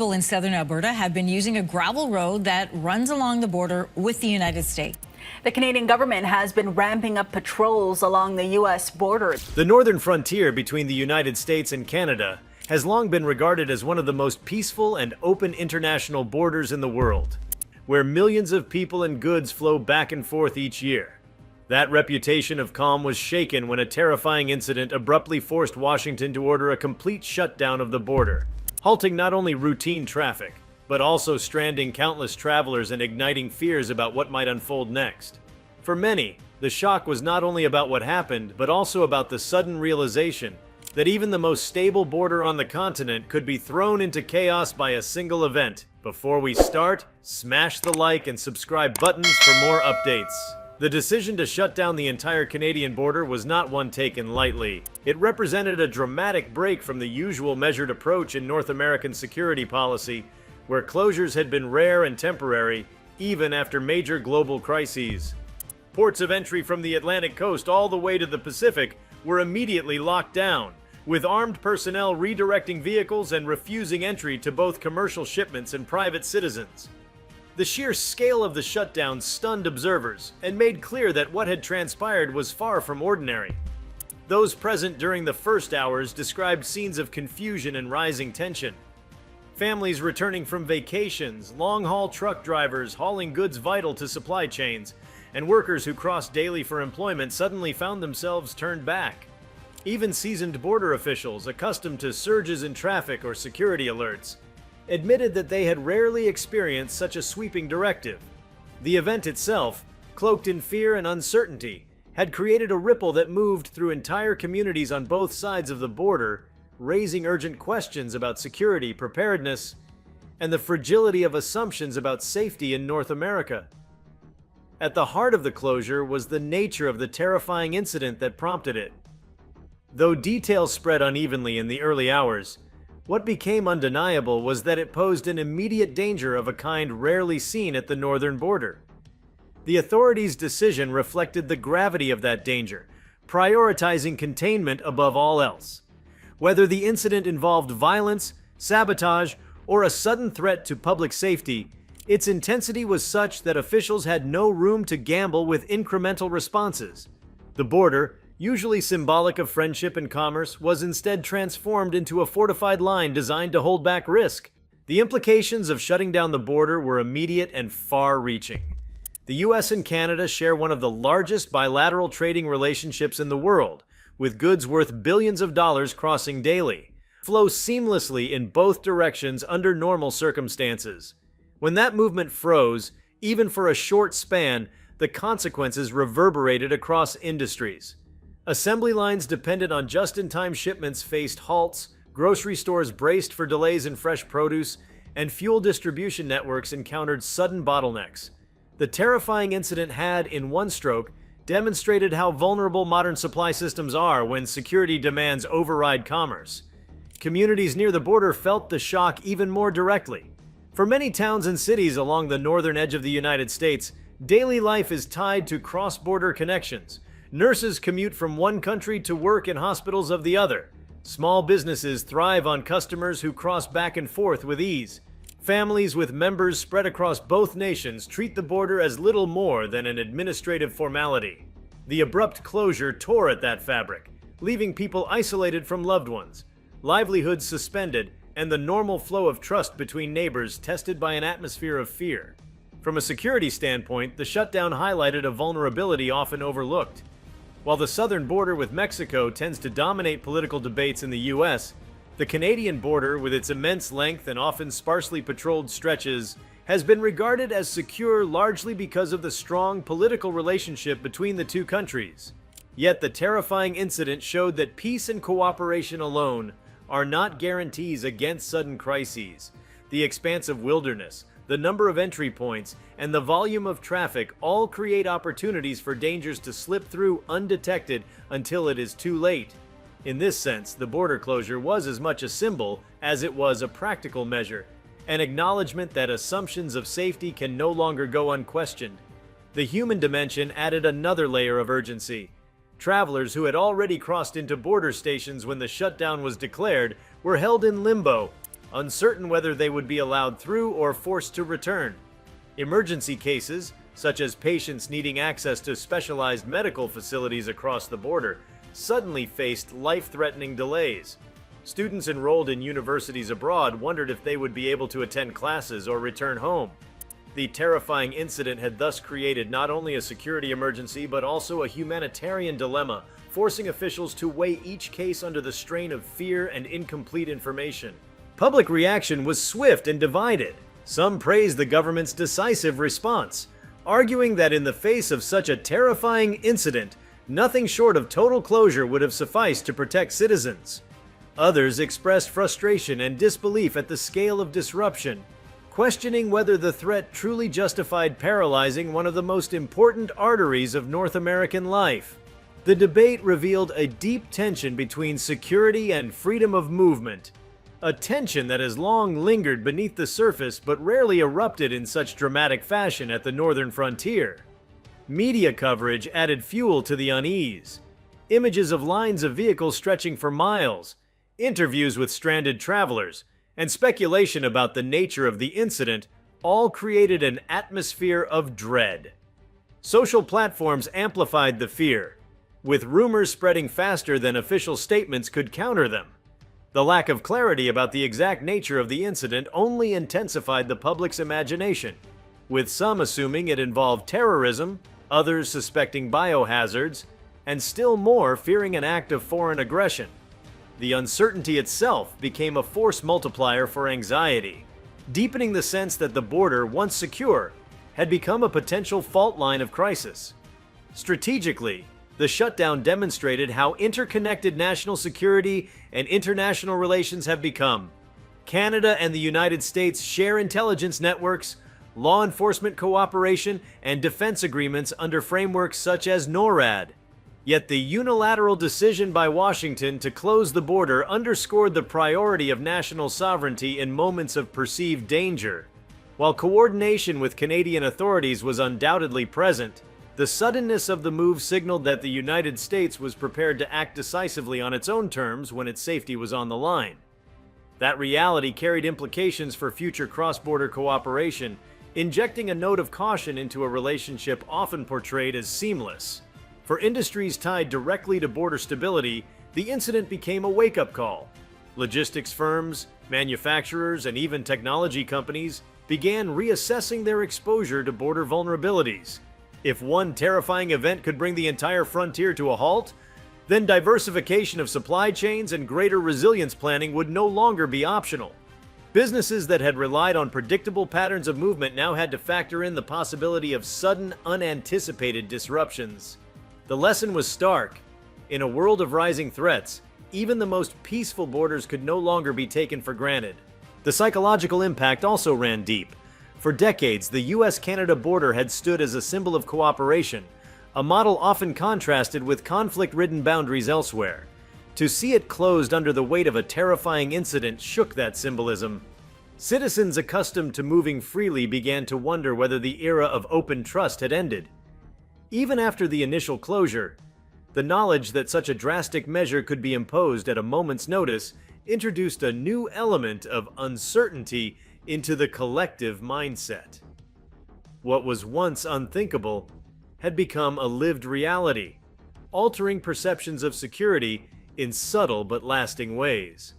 people in southern Alberta have been using a gravel road that runs along the border with the United States. The Canadian government has been ramping up patrols along the U.S. border. The northern frontier between the United States and Canada has long been regarded as one of the most peaceful and open international borders in the world, where millions of people and goods flow back and forth each year. That reputation of calm was shaken when a terrifying incident abruptly forced Washington to order a complete shutdown of the border, halting not only routine traffic, but also stranding countless travelers and igniting fears about what might unfold next. For many, the shock was not only about what happened, but also about the sudden realization that even the most stable border on the continent could be thrown into chaos by a single event. Before we start, smash the like and subscribe buttons for more updates. The decision to shut down the entire Canadian border was not one taken lightly. It represented a dramatic break from the usual measured approach in North American security policy, where closures had been rare and temporary, even after major global crises. Ports of entry from the Atlantic coast all the way to the Pacific were immediately locked down, with armed personnel redirecting vehicles and refusing entry to both commercial shipments and private citizens. The sheer scale of the shutdown stunned observers and made clear that what had transpired was far from ordinary. Those present during the first hours described scenes of confusion and rising tension. Families returning from vacations, long-haul truck drivers hauling goods vital to supply chains, and workers who crossed daily for employment suddenly found themselves turned back. Even seasoned border officials, accustomed to surges in traffic or security alerts, admitted that they had rarely experienced such a sweeping directive. The event itself, cloaked in fear and uncertainty, had created a ripple that moved through entire communities on both sides of the border, raising urgent questions about security, preparedness, and the fragility of assumptions about safety in North America. At the heart of the closure was the nature of the terrifying incident that prompted it. Though details spread unevenly in the early hours, what became undeniable was that it posed an immediate danger of a kind rarely seen at the northern border. The authorities' decision reflected the gravity of that danger, prioritizing containment above all else. Whether the incident involved violence, sabotage, or a sudden threat to public safety, its intensity was such that officials had no room to gamble with incremental responses. The border, usually symbolic of friendship and commerce, was instead transformed into a fortified line designed to hold back risk. The implications of shutting down the border were immediate and far-reaching. The US and Canada share one of the largest bilateral trading relationships in the world, with goods worth billions of dollars crossing daily, flow seamlessly in both directions under normal circumstances. When that movement froze, even for a short span, the consequences reverberated across industries. Assembly lines dependent on just-in-time shipments faced halts, grocery stores braced for delays in fresh produce, and fuel distribution networks encountered sudden bottlenecks. The terrifying incident had, in one stroke, demonstrated how vulnerable modern supply systems are when security demands override commerce. Communities near the border felt the shock even more directly. For many towns and cities along the northern edge of the United States, daily life is tied to cross-border connections. Nurses commute from one country to work in hospitals of the other. Small businesses thrive on customers who cross back and forth with ease. Families with members spread across both nations treat the border as little more than an administrative formality. The abrupt closure tore at that fabric, leaving people isolated from loved ones, livelihoods suspended, and the normal flow of trust between neighbors tested by an atmosphere of fear. From a security standpoint, the shutdown highlighted a vulnerability often overlooked. While the southern border with Mexico tends to dominate political debates in the US, the Canadian border, with its immense length and often sparsely patrolled stretches, has been regarded as secure largely because of the strong political relationship between the two countries. Yet the terrifying incident showed that peace and cooperation alone are not guarantees against sudden crises. The expansive wilderness, the number of entry points, and the volume of traffic all create opportunities for dangers to slip through undetected until it is too late. In this sense, the border closure was as much a symbol as it was a practical measure, an acknowledgement that assumptions of safety can no longer go unquestioned. The human dimension added another layer of urgency. Travelers who had already crossed into border stations when the shutdown was declared were held in limbo, uncertain whether they would be allowed through or forced to return. Emergency cases, such as patients needing access to specialized medical facilities across the border, suddenly faced life-threatening delays. Students enrolled in universities abroad wondered if they would be able to attend classes or return home. The terrifying incident had thus created not only a security emergency but also a humanitarian dilemma, forcing officials to weigh each case under the strain of fear and incomplete information. Public reaction was swift and divided. Some praised the government's decisive response, arguing that in the face of such a terrifying incident, nothing short of total closure would have sufficed to protect citizens. Others expressed frustration and disbelief at the scale of disruption, questioning whether the threat truly justified paralyzing one of the most important arteries of North American life. The debate revealed a deep tension between security and freedom of movement, a tension that has long lingered beneath the surface but rarely erupted in such dramatic fashion at the northern frontier. Media coverage added fuel to the unease. Images of lines of vehicles stretching for miles, interviews with stranded travelers, and speculation about the nature of the incident all created an atmosphere of dread. Social platforms amplified the fear, with rumors spreading faster than official statements could counter them. The lack of clarity about the exact nature of the incident only intensified the public's imagination, with some assuming it involved terrorism, others suspecting biohazards, and still more fearing an act of foreign aggression. The uncertainty itself became a force multiplier for anxiety, deepening the sense that the border, once secure, had become a potential fault line of crisis. Strategically, the shutdown demonstrated how interconnected national security and international relations have become. Canada and the United States share intelligence networks, law enforcement cooperation, and defense agreements under frameworks such as NORAD. Yet the unilateral decision by Washington to close the border underscored the priority of national sovereignty in moments of perceived danger. While coordination with Canadian authorities was undoubtedly present, the suddenness of the move signaled that the United States was prepared to act decisively on its own terms when its safety was on the line. That reality carried implications for future cross-border cooperation, injecting a note of caution into a relationship often portrayed as seamless. For industries tied directly to border stability, the incident became a wake-up call. Logistics firms, manufacturers, and even technology companies began reassessing their exposure to border vulnerabilities. If one terrifying event could bring the entire frontier to a halt, then diversification of supply chains and greater resilience planning would no longer be optional. Businesses that had relied on predictable patterns of movement now had to factor in the possibility of sudden, unanticipated disruptions. The lesson was stark. In a world of rising threats, even the most peaceful borders could no longer be taken for granted. The psychological impact also ran deep. For decades, the US-Canada border had stood as a symbol of cooperation, a model often contrasted with conflict-ridden boundaries elsewhere. To see it closed under the weight of a terrifying incident shook that symbolism. Citizens accustomed to moving freely began to wonder whether the era of open trust had ended. Even after the initial closure, the knowledge that such a drastic measure could be imposed at a moment's notice introduced a new element of uncertainty into the collective mindset. What was once unthinkable had become a lived reality, altering perceptions of security in subtle but lasting ways.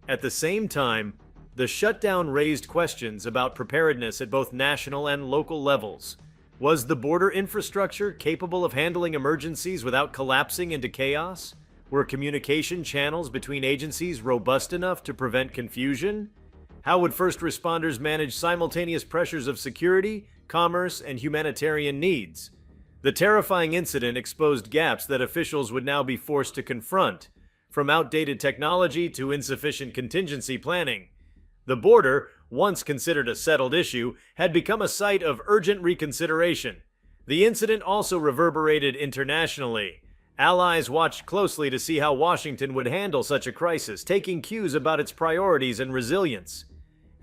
At the same time, the shutdown raised questions about preparedness at both national and local levels. Was the border infrastructure capable of handling emergencies without collapsing into chaos? Were communication channels between agencies robust enough to prevent confusion? How would first responders manage simultaneous pressures of security, commerce, and humanitarian needs? The terrifying incident exposed gaps that officials would now be forced to confront, from outdated technology to insufficient contingency planning. The border, once considered a settled issue, had become a site of urgent reconsideration. The incident also reverberated internationally. Allies watched closely to see how Washington would handle such a crisis, taking cues about its priorities and resilience.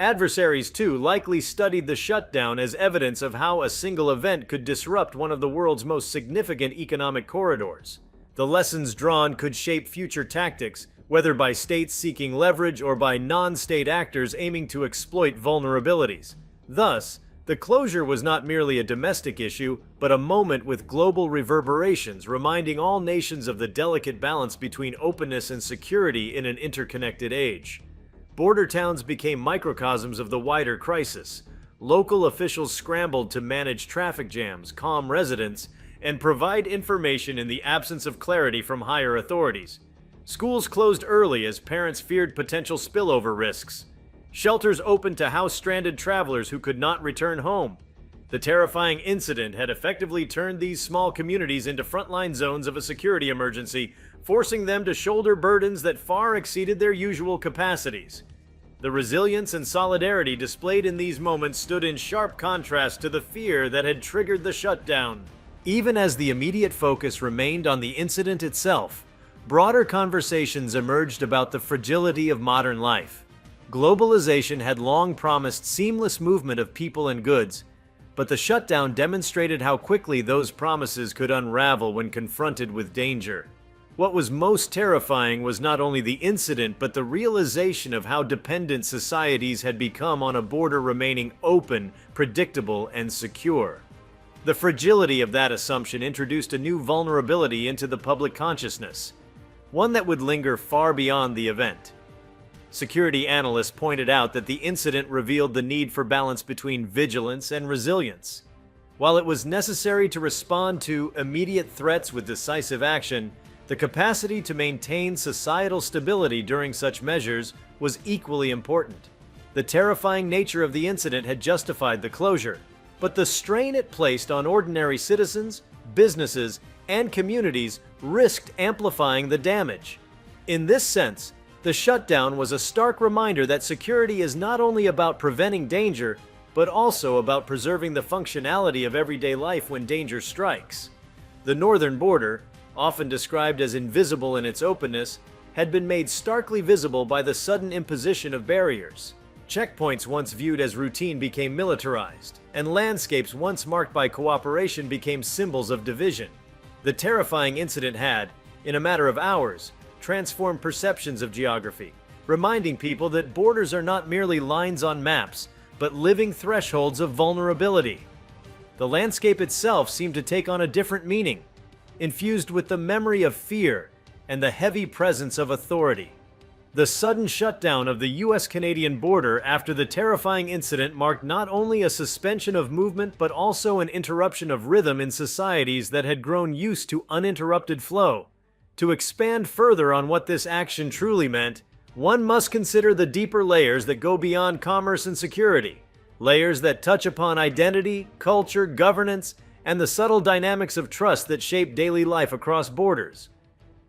Adversaries, too, likely studied the shutdown as evidence of how a single event could disrupt one of the world's most significant economic corridors. The lessons drawn could shape future tactics, whether by states seeking leverage or by non-state actors aiming to exploit vulnerabilities. Thus, the closure was not merely a domestic issue, but a moment with global reverberations, reminding all nations of the delicate balance between openness and security in an interconnected age. Border towns became microcosms of the wider crisis. Local officials scrambled to manage traffic jams, calm residents, and provide information in the absence of clarity from higher authorities. Schools closed early as parents feared potential spillover risks. Shelters opened to house stranded travelers who could not return home. The terrifying incident had effectively turned these small communities into frontline zones of a security emergency, forcing them to shoulder burdens that far exceeded their usual capacities. The resilience and solidarity displayed in these moments stood in sharp contrast to the fear that had triggered the shutdown. Even as the immediate focus remained on the incident itself, broader conversations emerged about the fragility of modern life. Globalization had long promised seamless movement of people and goods, but the shutdown demonstrated how quickly those promises could unravel when confronted with danger. What was most terrifying was not only the incident, but the realization of how dependent societies had become on a border remaining open, predictable, and secure. The fragility of that assumption introduced a new vulnerability into the public consciousness, one that would linger far beyond the event. Security analysts pointed out that the incident revealed the need for balance between vigilance and resilience. While it was necessary to respond to immediate threats with decisive action, the capacity to maintain societal stability during such measures was equally important. The terrifying nature of the incident had justified the closure, but the strain it placed on ordinary citizens, businesses, and communities risked amplifying the damage. In this sense, the shutdown was a stark reminder that security is not only about preventing danger, but also about preserving the functionality of everyday life when danger strikes. The northern border, often described as invisible in its openness, had been made starkly visible by the sudden imposition of barriers. Checkpoints once viewed as routine became militarized, and landscapes once marked by cooperation became symbols of division. The terrifying incident had, in a matter of hours, transformed perceptions of geography, reminding people that borders are not merely lines on maps, but living thresholds of vulnerability. The landscape itself seemed to take on a different meaning, infused with the memory of fear and the heavy presence of authority. The sudden shutdown of the US-Canadian border after the terrifying incident marked not only a suspension of movement but also an interruption of rhythm in societies that had grown used to uninterrupted flow. To expand further on what this action truly meant, one must consider the deeper layers that go beyond commerce and security, layers that touch upon identity, culture, governance, and the subtle dynamics of trust that shape daily life across borders.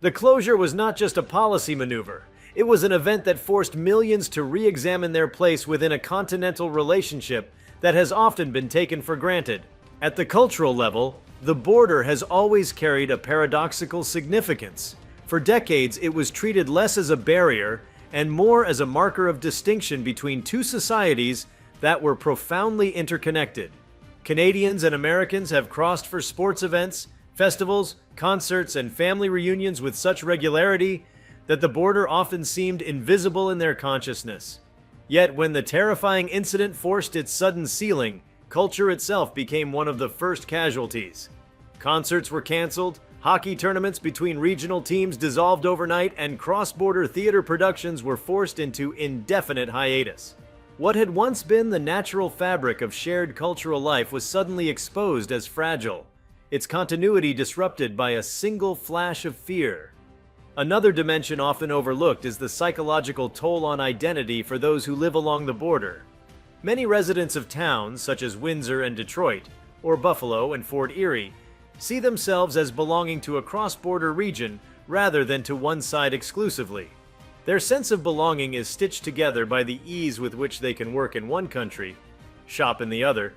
The closure was not just a policy maneuver. It was an event that forced millions to re-examine their place within a continental relationship that has often been taken for granted. At the cultural level, the border has always carried a paradoxical significance. For decades, it was treated less as a barrier and more as a marker of distinction between two societies that were profoundly interconnected. Canadians and Americans have crossed for sports events, festivals, concerts, and family reunions with such regularity that the border often seemed invisible in their consciousness. Yet when the terrifying incident forced its sudden sealing, culture itself became one of the first casualties. Concerts were canceled, hockey tournaments between regional teams dissolved overnight, and cross-border theater productions were forced into indefinite hiatus. What had once been the natural fabric of shared cultural life was suddenly exposed as fragile, its continuity disrupted by a single flash of fear. Another dimension often overlooked is the psychological toll on identity for those who live along the border. Many residents of towns such as Windsor and Detroit, or Buffalo and Fort Erie, see themselves as belonging to a cross-border region rather than to one side exclusively. Their sense of belonging is stitched together by the ease with which they can work in one country, shop in the other,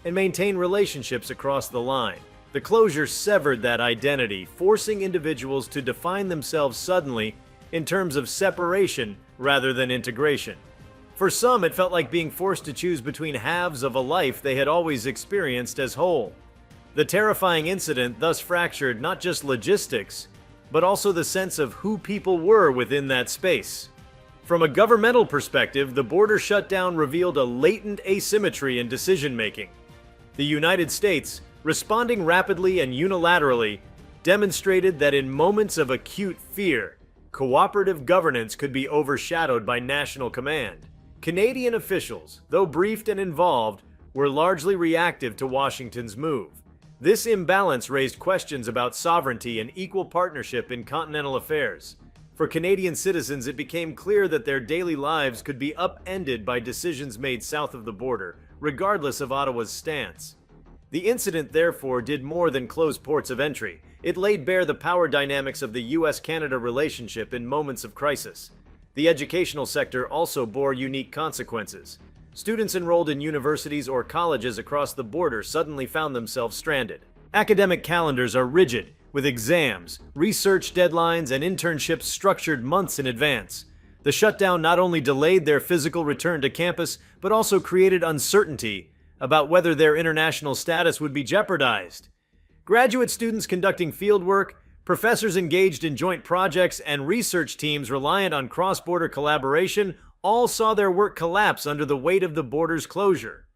and maintain relationships across the line. The closure severed that identity, forcing individuals to define themselves suddenly in terms of separation rather than integration. For some, it felt like being forced to choose between halves of a life they had always experienced as whole. The terrifying incident thus fractured not just logistics, but also the sense of who people were within that space. From a governmental perspective, the border shutdown revealed a latent asymmetry in decision-making. The United States, responding rapidly and unilaterally, demonstrated that in moments of acute fear, cooperative governance could be overshadowed by national command. Canadian officials, though briefed and involved, were largely reactive to Washington's move. This imbalance raised questions about sovereignty and equal partnership in continental affairs. For Canadian citizens, it became clear that their daily lives could be upended by decisions made south of the border, regardless of Ottawa's stance. The incident, therefore, did more than close ports of entry. It laid bare the power dynamics of the US-Canada relationship in moments of crisis. The educational sector also bore unique consequences. Students enrolled in universities or colleges across the border suddenly found themselves stranded. Academic calendars are rigid, with exams, research deadlines, and internships structured months in advance. The shutdown not only delayed their physical return to campus, but also created uncertainty about whether their international status would be jeopardized. Graduate students conducting fieldwork, professors engaged in joint projects, and research teams reliant on cross-border collaboration all saw their work collapse under the weight of the border's closure.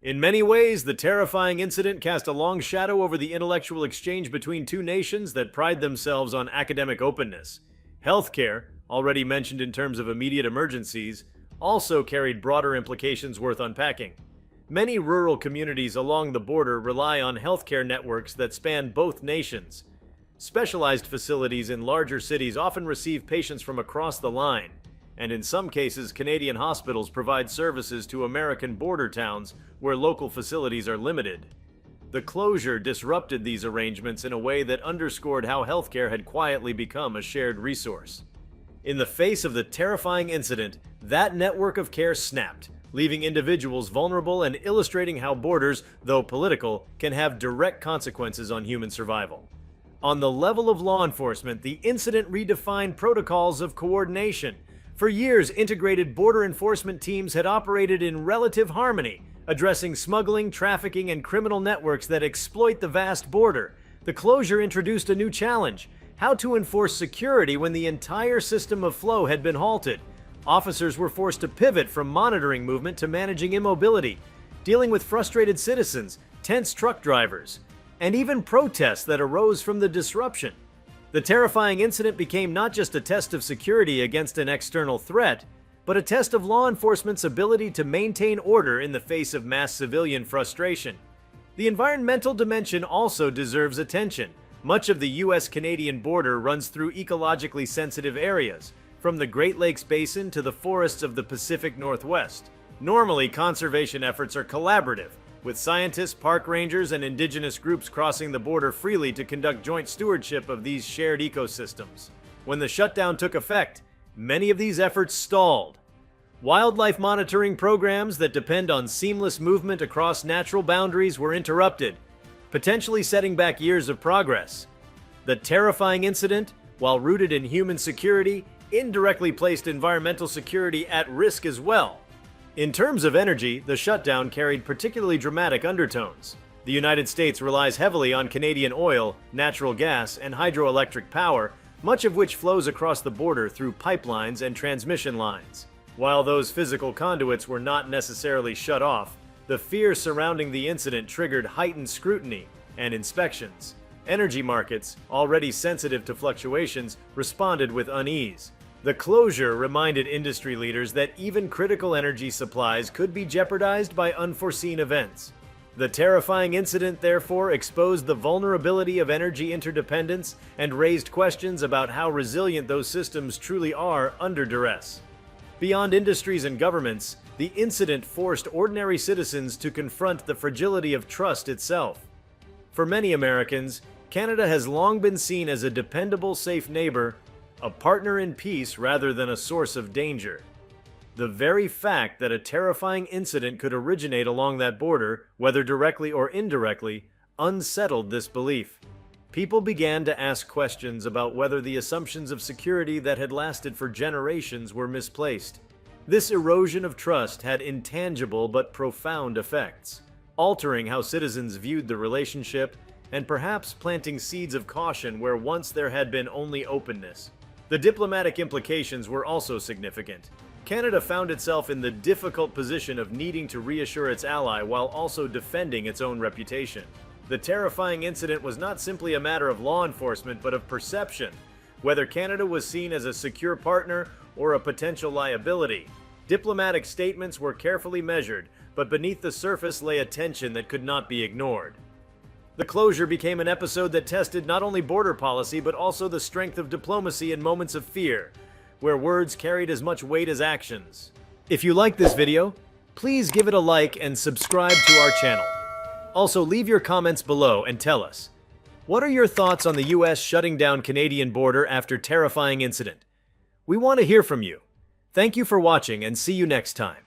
In many ways, the terrifying incident cast a long shadow over the intellectual exchange between two nations that pride themselves on academic openness. Healthcare, already mentioned in terms of immediate emergencies, also carried broader implications worth unpacking. Many rural communities along the border rely on healthcare networks that span both nations. Specialized facilities in larger cities often receive patients from across the line, and in some cases, Canadian hospitals provide services to American border towns where local facilities are limited. The closure disrupted these arrangements in a way that underscored how healthcare had quietly become a shared resource. In the face of the terrifying incident, that network of care snapped, leaving individuals vulnerable and illustrating how borders, though political, can have direct consequences on human survival. On the level of law enforcement, the incident redefined protocols of coordination. For years, integrated border enforcement teams had operated in relative harmony, addressing smuggling, trafficking, and criminal networks that exploit the vast border. The closure introduced a new challenge: how to enforce security when the entire system of flow had been halted. Officers were forced to pivot from monitoring movement to managing immobility, dealing with frustrated citizens, tense truck drivers, and even protests that arose from the disruption. The terrifying incident became not just a test of security against an external threat, but a test of law enforcement's ability to maintain order in the face of mass civilian frustration. The environmental dimension also deserves attention. Much of the US-Canadian border runs through ecologically sensitive areas, from the Great Lakes Basin to the forests of the Pacific Northwest. Normally, conservation efforts are collaborative, with scientists, park rangers, and indigenous groups crossing the border freely to conduct joint stewardship of these shared ecosystems. When the shutdown took effect, many of these efforts stalled. Wildlife monitoring programs that depend on seamless movement across natural boundaries were interrupted, potentially setting back years of progress. The terrifying incident, while rooted in human security, indirectly placed environmental security at risk as well. In terms of energy, the shutdown carried particularly dramatic undertones. The United States relies heavily on Canadian oil, natural gas, and hydroelectric power, much of which flows across the border through pipelines and transmission lines. While those physical conduits were not necessarily shut off, the fear surrounding the incident triggered heightened scrutiny and inspections. Energy markets, already sensitive to fluctuations, responded with unease. The closure reminded industry leaders that even critical energy supplies could be jeopardized by unforeseen events. The terrifying incident, therefore, exposed the vulnerability of energy interdependence and raised questions about how resilient those systems truly are under duress. Beyond industries and governments, the incident forced ordinary citizens to confront the fragility of trust itself. For many Americans, Canada has long been seen as a dependable, safe neighbor, a partner in peace rather than a source of danger. The very fact that a terrifying incident could originate along that border, whether directly or indirectly, unsettled this belief. People began to ask questions about whether the assumptions of security that had lasted for generations were misplaced. This erosion of trust had intangible but profound effects, altering how citizens viewed the relationship and perhaps planting seeds of caution where once there had been only openness. The diplomatic implications were also significant. Canada found itself in the difficult position of needing to reassure its ally while also defending its own reputation. The terrifying incident was not simply a matter of law enforcement, but of perception, whether Canada was seen as a secure partner or a potential liability. Diplomatic statements were carefully measured, but beneath the surface lay a tension that could not be ignored. The closure became an episode that tested not only border policy, but also the strength of diplomacy in moments of fear, where words carried as much weight as actions. If you like this video, please give it a like and subscribe to our channel. Also, leave your comments below and tell us, what are your thoughts on the US shutting down Canadian border after terrifying incident? We want to hear from you. Thank you for watching and see you next time.